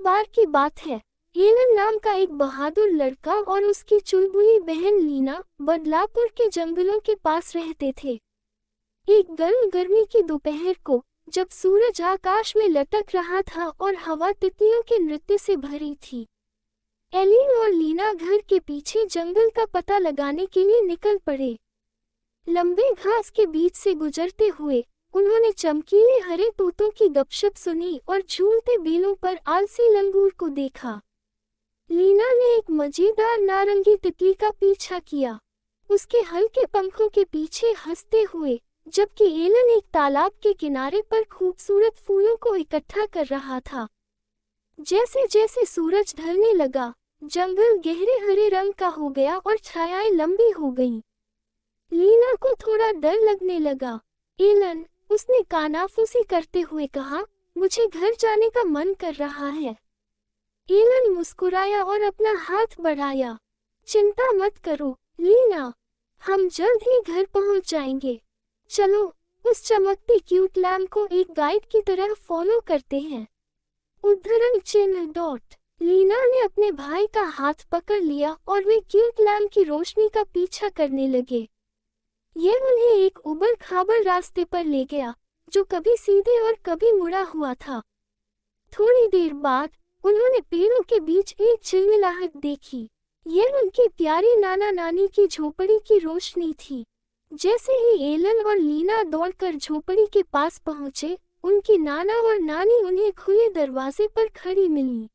एक बार की बात है। एलन नाम का एक बहादुर लड़का और उसकी चुलबुली बहन लीना बदलापुर के जंगलों के पास रहते थे। एक गर्मी की दोपहर को जब सूरज आकाश में लटक रहा था और हवा तितलियों के नृत्य से भरी थी, एलिन और लीना घर के पीछे जंगल का पता लगाने के लिए निकल पड़े। लंबे घास के बीच से गुजरते हुए उन्होंने चमकीले हरे तोतों की गपशप सुनी और झूलते बेलों पर आलसी लंगूर को देखा। लीना ने एक मजेदार नारंगी तितली का पीछा किया, उसके हल्के पंखों के पीछे हंसते हुए, जबकि एलन एक तालाब के किनारे पर खूबसूरत फूलों को इकट्ठा कर रहा था। जैसे जैसे सूरज ढलने लगा, जंगल गहरे हरे रंग का हो गया और छायाएं लंबी हो गईं। लीना को थोड़ा डर लगने लगा। एलन, उसने कानाफूसी करते हुए कहा, मुझे घर जाने का मन कर रहा है। एलन मुस्कुराया और अपना हाथ बढ़ाया। चिंता मत करो लीना, हम जल्द ही घर पहुंच जाएंगे। चलो उस चमकती क्यूट लैम्प को एक गाइड की तरह फॉलो करते हैं। उद्धरण चिन्ह डॉट। लीना ने अपने भाई का हाथ पकड़ लिया और वे क्यूट लैम्प की रोशनी का पीछा करने लगे। यह उन्हें एक उबड़ खाबड़ रास्ते पर ले गया, जो कभी सीधे और कभी मुड़ा हुआ था। थोड़ी देर बाद उन्होंने पेड़ों के बीच एक झिलमिलाहट देखी। यह उनकी प्यारी नाना नानी की झोपड़ी की रोशनी थी। जैसे ही एलन और लीना दौड़कर झोपड़ी के पास पहुंचे, उनकी नाना और नानी उन्हें खुले दरवाजे पर खड़ी मिली।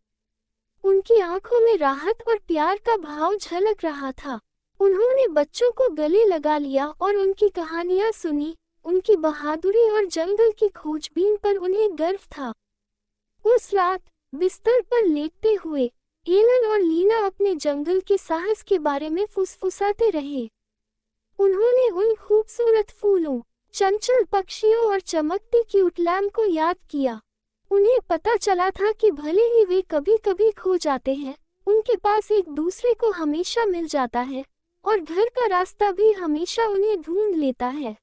उनकी आंखों में राहत और प्यार का भाव झलक रहा था। उन्होंने बच्चों को गले लगा लिया और उनकी कहानियां सुनी। उनकी बहादुरी और जंगल की खोजबीन पर उन्हें गर्व था। उस रात बिस्तर पर लेटते हुए एलन और लीना अपने जंगल के साहस के बारे में फुसफुसाते रहे। उन्होंने उन खूबसूरत फूलों, चंचल पक्षियों और चमकती क्यूट लैम्प को याद किया। उन्हें पता चला था कि भले ही वे कभी-कभी खो जाते हैं, उनके पास एक दूसरे को हमेशा मिल जाता है और घर का रास्ता भी हमेशा उन्हें ढूंढ लेता है।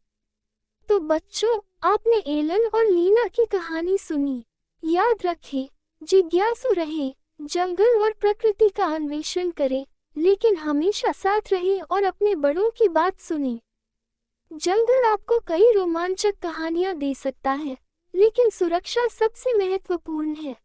तो बच्चों, आपने एलन और लीना की कहानी सुनी। याद रखें, जिज्ञासु रहें, जंगल और प्रकृति का अन्वेषण करें, लेकिन हमेशा साथ रहें और अपने बड़ों की बात सुनें। जंगल आपको कई रोमांचक कहानियां दे सकता है, लेकिन सुरक्षा सबसे महत्वपूर्ण है।